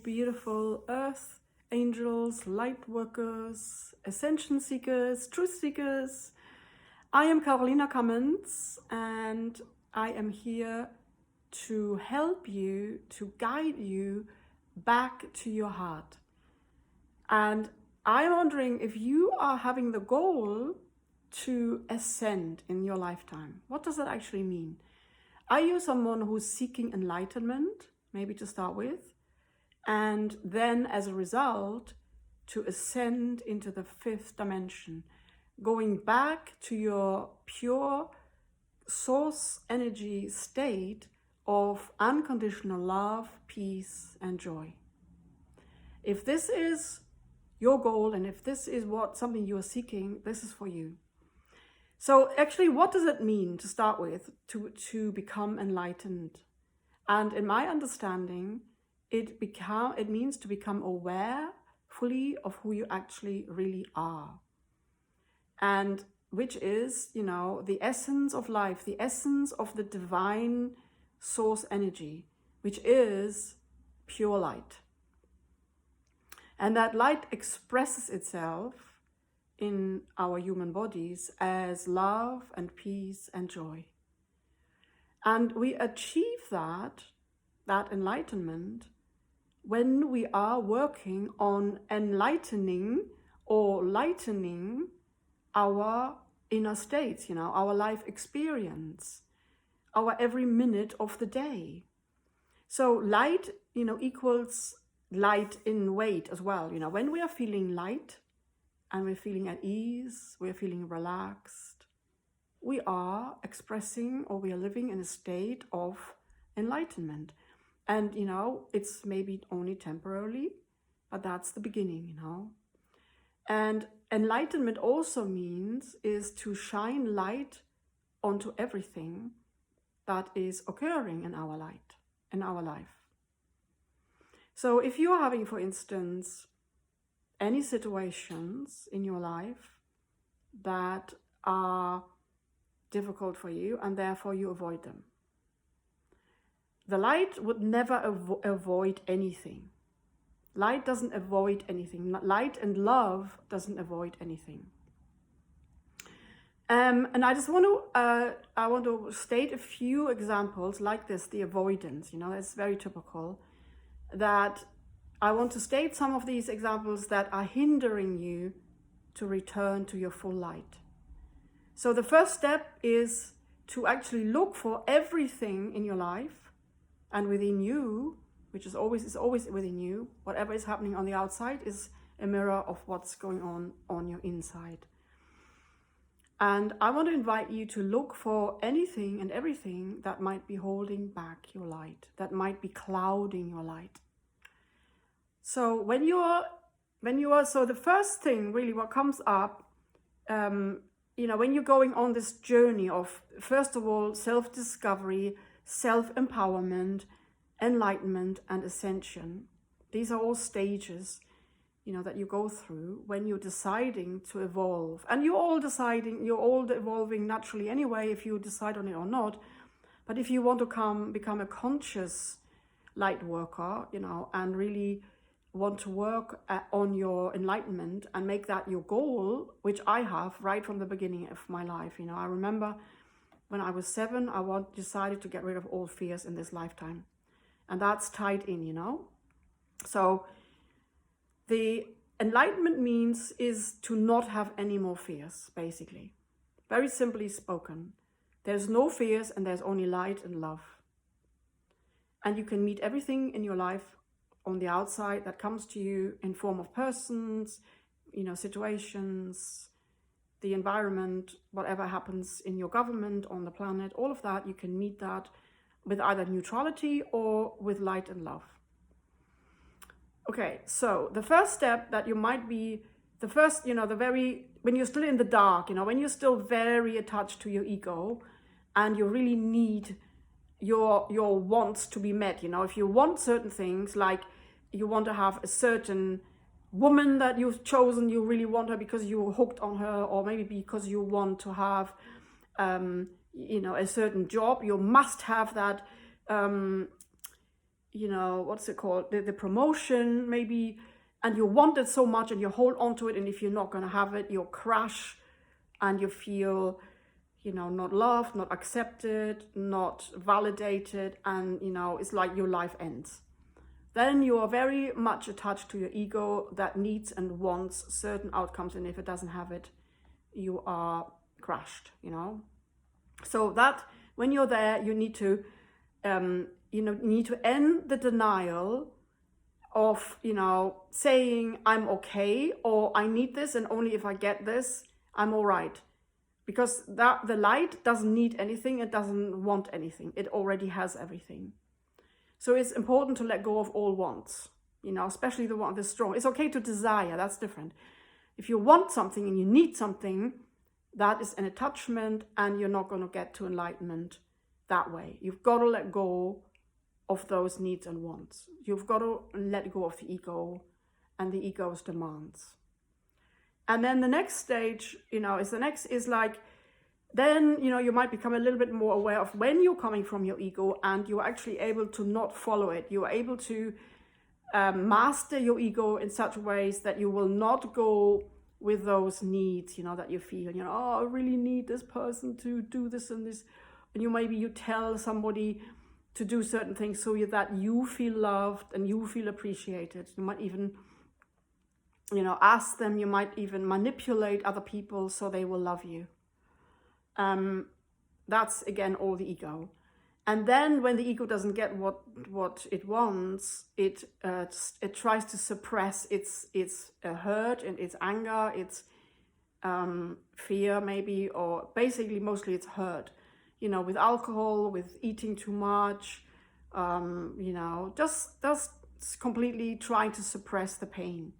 beautiful earth angels, light workers, ascension seekers, truth seekers. I am Carolina Cummins, and I am here to help you, to guide you back to your heart. And I'm wondering if you are having the goal to ascend in your lifetime. What does that actually mean? Are you someone who's seeking enlightenment, maybe to start with, and then as a result to ascend into the fifth dimension, going back to your pure source energy state of unconditional love, peace, and joy? If this is your goal, and if this is something you are seeking, this is for you. So actually, what does it mean to start with, to become enlightened? And in my understanding, it means to become aware fully of who you actually really are. And which is, the essence of life, the essence of the divine source energy, which is pure light. And that light expresses itself in our human bodies as love and peace and joy. And we achieve that enlightenment when we are working on enlightening or lightening our inner states, our life experience, our every minute of the day. So light, equals light in weight as well. When we are feeling light and we're feeling at ease, we're feeling relaxed, we are expressing, or we are living in a state of enlightenment. And, it's maybe only temporarily, but that's the beginning, And enlightenment also is to shine light onto everything that is occurring in our life. So if you are having, for instance, any situations in your life that are difficult for you and therefore you avoid them, the light would never avoid anything. Light doesn't avoid anything. Light and love doesn't avoid anything. And I just want to state a few examples like this, the avoidance, that's very typical, that I want to state some of these examples that are hindering you to return to your full light. So the first step is to actually look for everything in your life and within you, which is always within you. Whatever is happening on the outside is a mirror of what's going on your inside. And I want to invite you to look for anything and everything that might be holding back your light, that might be clouding your light. So so the first thing really what comes up, when you're going on this journey of, first of all, self-discovery, self-empowerment, enlightenment, and ascension. These are all stages, that you go through when you're deciding to evolve. And you're all evolving naturally anyway, if you decide on it or not. But if you want to become a conscious light worker, and really want to work on your enlightenment and make that your goal, which I have right from the beginning of my life. I remember when I was 7, I decided to get rid of all fears in this lifetime. And that's tied in, So the enlightenment is to not have any more fears, basically. Very simply spoken. There's no fears and there's only light and love. And you can meet everything in your life on the outside that comes to you in form of persons, situations, the environment, whatever happens in your government, on the planet, all of that, you can meet that with either neutrality or with light and love. Okay, so the first step that you might be, when you're still in the dark, when you're still very attached to your ego and you really need your wants to be met, if you want certain things, like you want to have a certain woman that you've chosen, you really want her because you're hooked on her, or maybe because you want to have a certain job, you must have that you know, what's it called, the promotion maybe, and you want it so much and you hold on to it, and if you're not going to have it, you'll crash and you feel, you know, not loved, not accepted, not validated, and, you know, it's like your life ends. Then you are very much attached to your ego that needs and wants certain outcomes, and if it doesn't have it, you are crushed, you know. So that when you're there, you need to, you need to end the denial of, you know, saying I'm okay, or I need this, and only if I get this, I'm all right. Because that the light doesn't need anything, it doesn't want anything, it already has everything. So it's important to let go of all wants, you know, especially the one that's strong. It's okay to desire, that's different. If you want something and you need something, that is an attachment, and you're not going to get to enlightenment that way. You've got to let go of those needs and wants. You've got to let go of the ego and the ego's demands. And then the next stage, you know, is like, then, you know, you might become a little bit more aware of when you're coming from your ego, and you're actually able to not follow it. You're able to master your ego in such ways that you will not go with those needs, you know, that you feel, you know, oh, I really need this person to do this and this. And you tell somebody to do certain things so that you feel loved and you feel appreciated. You might even, you know, ask them, you might even manipulate other people so they will love you. That's again all the ego. And then when the ego doesn't get what it wants, it tries to suppress its hurt and its anger, its fear maybe, or basically mostly it's hurt, you know, with alcohol, with eating too much, you know, just completely trying to suppress the pain.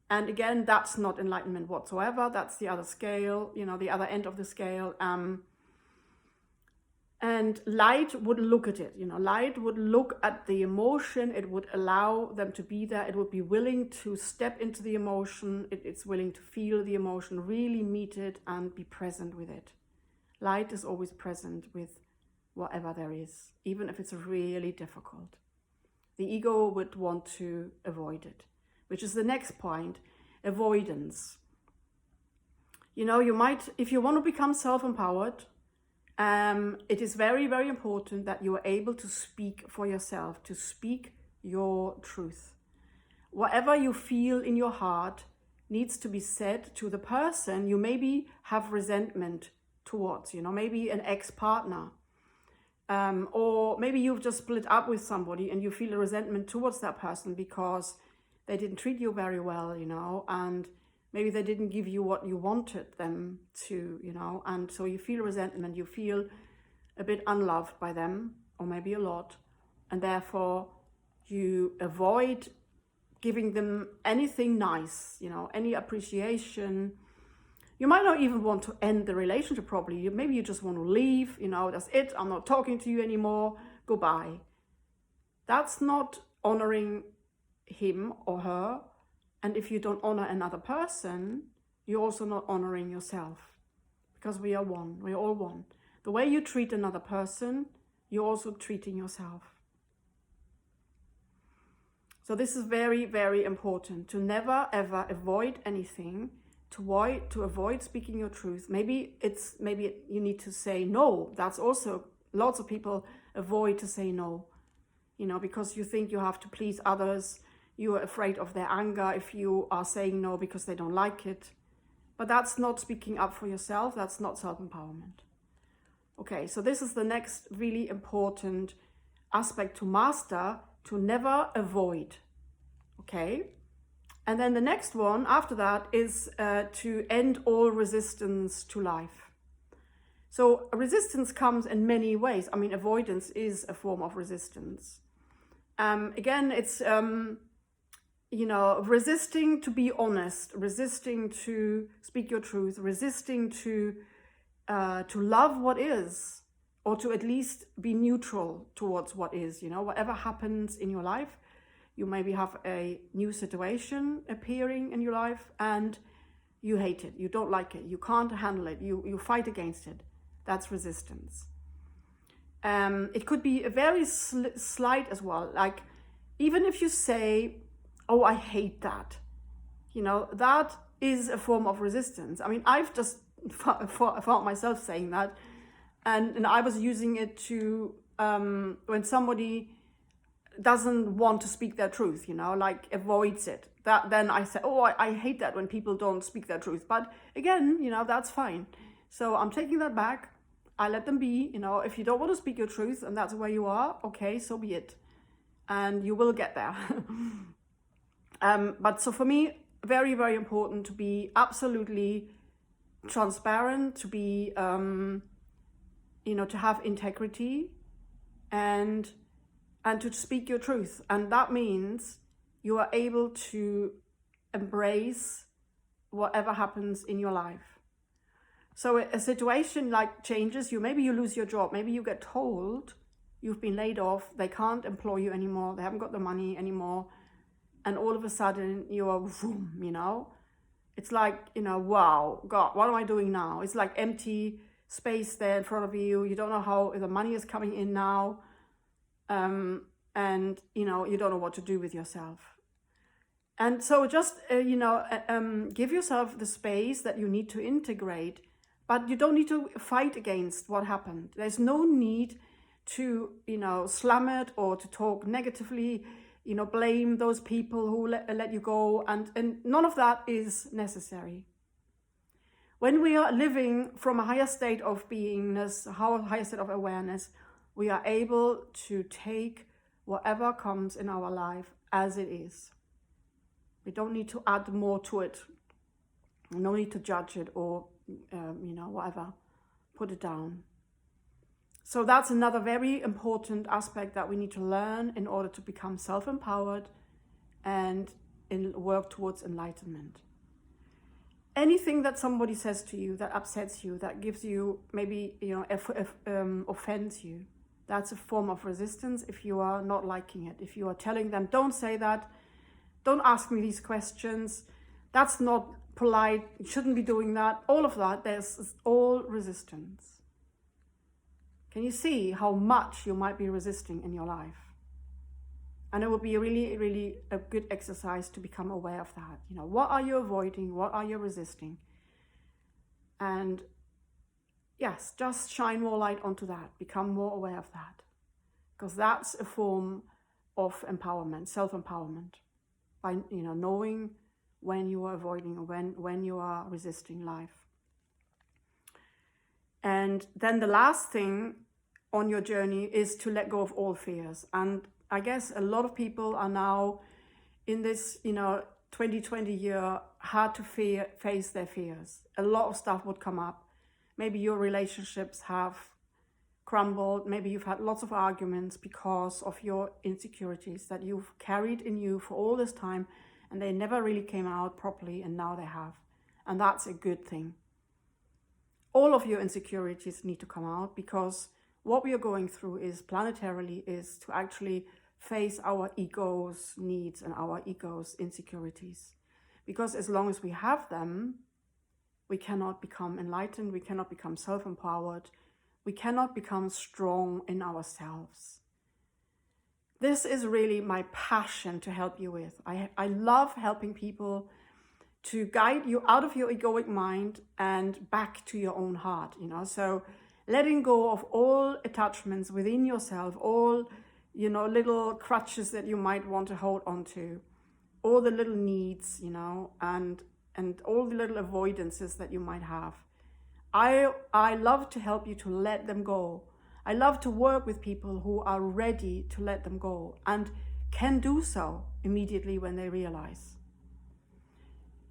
And again, that's not enlightenment whatsoever. That's the other scale, you know, the other end of the scale. And light would look at it, you know, light would look at the emotion. It would allow them to be there. It would be willing to step into the emotion. It's willing to feel the emotion, really meet it and be present with it. Light is always present with whatever there is, even if it's really difficult. The ego would want to avoid it, which is the next point, avoidance. You know, you might, if you want to become self-empowered, it is very, very important that you are able to speak for yourself, to speak your truth. Whatever you feel in your heart needs to be said to the person you maybe have resentment towards, you know, maybe an ex-partner. Or maybe you've just split up with somebody and you feel a resentment towards that person because they didn't treat you very well, you know, and maybe they didn't give you what you wanted them to, you know, and so you feel resentment, you feel a bit unloved by them, or maybe a lot, and therefore you avoid giving them anything nice, you know, any appreciation. You might not even want to end the relationship properly. Maybe you just want to leave, you know, that's it, I'm not talking to you anymore, goodbye. That's not honoring him or her. And if you don't honor another person, you're also not honoring yourself, because we are one, we're all one. The way you treat another person, you're also treating yourself. So this is very, very important, to never ever avoid anything, to avoid speaking your truth. Maybe you need to say no. That's also, lots of people avoid to say no, you know, because you think you have to please others. You are afraid of their anger if you are saying no because they don't like it. But that's not speaking up for yourself. That's not self-empowerment. Okay, so this is the next really important aspect to master, to never avoid. Okay? And then the next one after that is to end all resistance to life. So resistance comes in many ways. I mean, avoidance is a form of resistance. Again, it's... you know, resisting to be honest, resisting to speak your truth, resisting to love what is, or to at least be neutral towards what is, you know, whatever happens in your life. You maybe have a new situation appearing in your life and you hate it, you don't like it, you can't handle it, you fight against it. That's resistance. It could be a very slight as well. Like, even if you say, oh, I hate that, you know, that is a form of resistance. I mean, I've just found myself saying that, and I was using it to, when somebody doesn't want to speak their truth, you know, like avoids it, that then I say, oh, I hate that when people don't speak their truth. But again, you know, that's fine. So I'm taking that back. I let them be, you know, if you don't want to speak your truth and that's where you are, okay, so be it. And you will get there. But so for me, very, very important to be absolutely transparent, to be, you know, to have integrity and to speak your truth. And that means you are able to embrace whatever happens in your life. So a situation like changes you, maybe you lose your job, maybe you get told you've been laid off, they can't employ you anymore, they haven't got the money anymore, and all of a sudden you are, vroom, you know, it's like, you know, wow, God, what am I doing now? It's like empty space there in front of you. You don't know how the money is coming in now, and you know, you don't know what to do with yourself. And so just you know, give yourself the space that you need to integrate. But you don't need to fight against what happened. There's no need to, you know, slam it or to talk negatively, you know, blame those people who let you go. And none of that is necessary. When we are living from a higher state of beingness, a higher state of awareness, we are able to take whatever comes in our life as it is. We don't need to add more to it. No need to judge it or you know, whatever, put it down. So that's another very important aspect that we need to learn in order to become self-empowered and work towards enlightenment. Anything that somebody says to you that upsets you, that gives you, maybe, you know, offends you, that's a form of resistance if you are not liking it. If you are telling them, don't say that, don't ask me these questions, that's not polite, you shouldn't be doing that, all of that, there's all resistance. Can you see how much you might be resisting in your life? And it would be really, really a good exercise to become aware of that. You know, what are you avoiding? What are you resisting? And yes, just shine more light onto that. Become more aware of that. Because that's a form of empowerment, self-empowerment. By, you know, knowing when you are avoiding or when you are resisting life. And then the last thing on your journey is to let go of all fears. And I guess a lot of people are now in this, you know, 2020 year had to face their fears. A lot of stuff would come up. Maybe your relationships have crumbled. Maybe you've had lots of arguments because of your insecurities that you've carried in you for all this time, and they never really came out properly, and now they have. And that's a good thing. All of your insecurities need to come out, because what we are going through is planetarily is to actually face our ego's needs and our ego's insecurities. Because as long as we have them, we cannot become enlightened, we cannot become self-empowered, we cannot become strong in ourselves. This is really my passion to help you with. I love helping people to guide you out of your egoic mind and back to your own heart, you know. So letting go of all attachments within yourself, all, you know, little crutches that you might want to hold on to, all the little needs, you know, and all the little avoidances that you might have. I love to help you to let them go. I love to work with people who are ready to let them go and can do so immediately when they realize.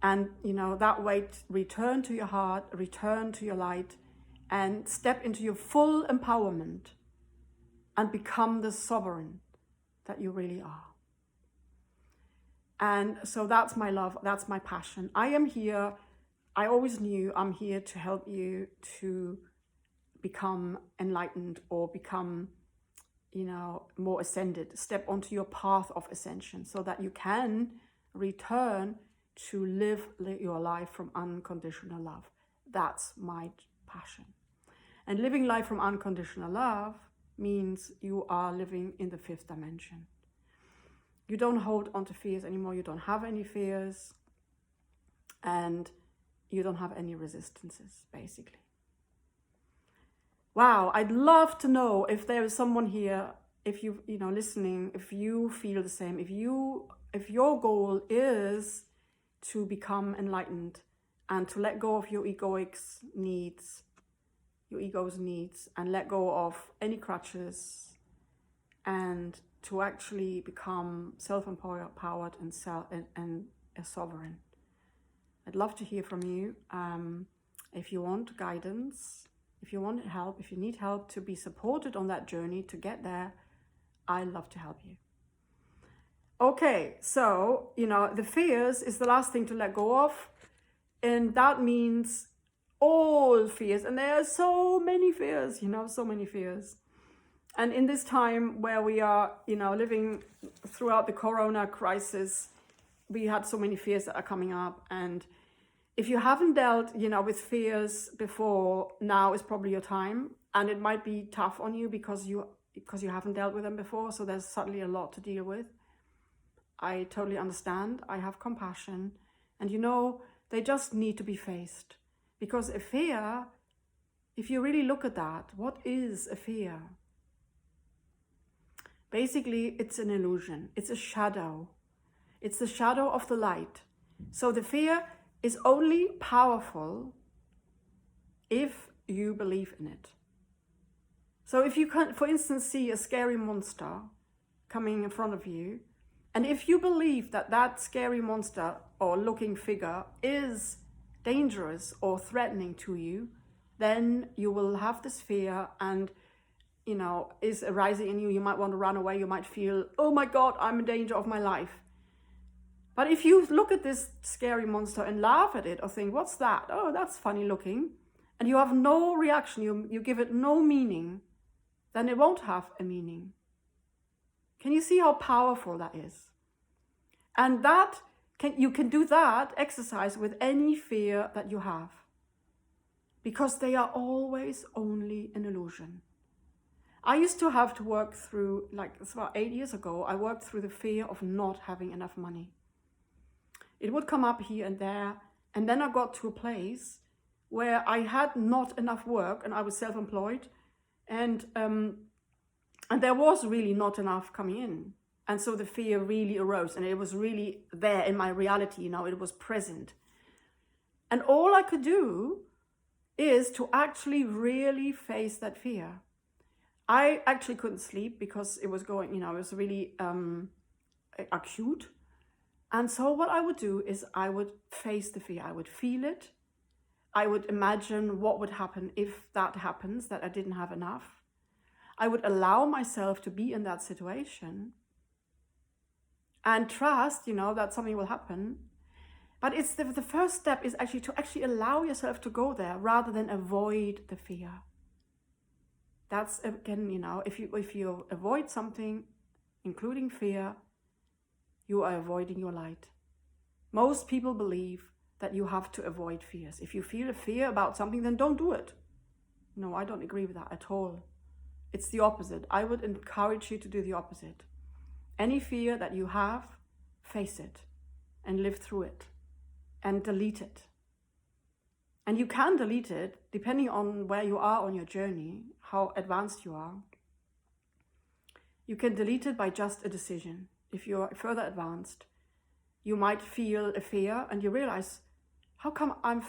And, you know, that way, return to your heart, return to your light, and step into your full empowerment and become the sovereign that you really are. And so that's my love, that's my passion. I am here, I always knew I'm here to help you to become enlightened or become, you know, more ascended, step onto your path of ascension so that you can return to live your life from unconditional love. That's my passion. And living life from unconditional love means you are living in the fifth dimension. You don't hold on to fears anymore. You don't have any fears. And you don't have any resistances, basically. Wow, I'd love to know if there is someone here, if you know, listening, if you feel the same, if your goal is to become enlightened and to let go of your ego's needs, and let go of any crutches, and to actually become self-empowered and a sovereign. I'd love to hear from you. If you want guidance, if you want help, if you need help to be supported on that journey to get there, I'd love to help you. Okay, so, you know, the fears is the last thing to let go of. And that means all fears. And there are so many fears, you know, so many fears. And in this time where we are, you know, living throughout the corona crisis, we had so many fears that are coming up. And if you haven't dealt, you know, with fears before, now is probably your time. And it might be tough on you because you haven't dealt with them before. So there's suddenly a lot to deal with. I totally understand. I have compassion. And you know, they just need to be faced. Because a fear, if you really look at that, what is a fear? Basically, it's an illusion. It's a shadow. It's the shadow of the light. So the fear is only powerful if you believe in it. So if you can, for instance, see a scary monster coming in front of you, and if you believe that that scary monster or looking figure is dangerous or threatening to you, then you will have this fear and, you know, is arising in you. You might want to run away. You might feel, oh my God, I'm in danger of my life. But if you look at this scary monster and laugh at it or think, what's that? Oh, that's funny looking. And you have no reaction, you give it no meaning, then it won't have a meaning. Can you see how powerful that is? And you can do that exercise with any fear that you have. Because they are always only an illusion. I used to have to work through, like it's about 8 years ago, I worked through the fear of not having enough money. It would come up here and there, and then I got to a place where I had not enough work and I was self-employed, and there was really not enough coming in. And so the fear really arose, and it was really there in my reality, you know, it was present. And all I could do is to actually really face that fear. I actually couldn't sleep because it was going, you know, it was really acute. And so what I would do is I would face the fear. I would feel it. I would imagine what would happen if that happens, that I didn't have enough. I would allow myself to be in that situation and trust, you know, that something will happen. But it's the first step is actually to allow yourself to go there rather than avoid the fear. That's, again, you know, if you avoid something, including fear, you are avoiding your light. Most people believe that you have to avoid fears. If you feel a fear about something, then don't do it. No, I don't agree with that at all. It's the opposite. I would encourage you to do the opposite. Any fear that you have, face it and live through it and delete it. And you can delete it depending on where you are on your journey, how advanced you are. You can delete it by just a decision. If you're further advanced, you might feel a fear and you realize, how come I'm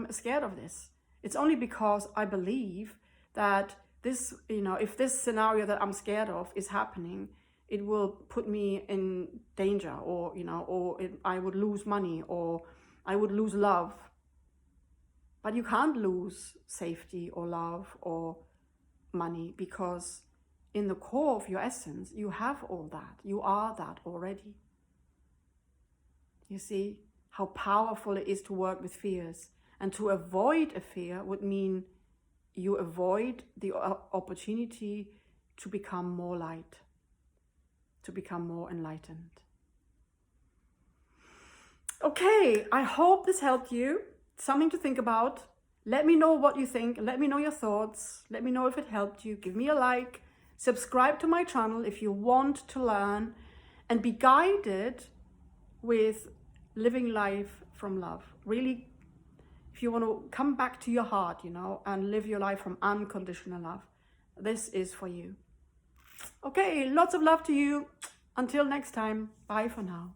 scared of this? It's only because I believe that this, you know, if this scenario that I'm scared of is happening, it will put me in danger, or, you know, I would lose money, or I would lose love. But you can't lose safety or love or money, because in the core of your essence, you have all that. You are that already. You see how powerful it is to work with fears. And to avoid a fear would mean you avoid the opportunity to become more light, to become more enlightened. Okay, I hope this helped you. Something to think about. Let me know what you think. Let me know your thoughts. Let me know if it helped you. Give me a like. Subscribe to my channel if you want to learn and be guided with living life from love. Really, if you want to come back to your heart, you know, and live your life from unconditional love, this is for you. Okay, lots of love to you. Until next time, bye for now.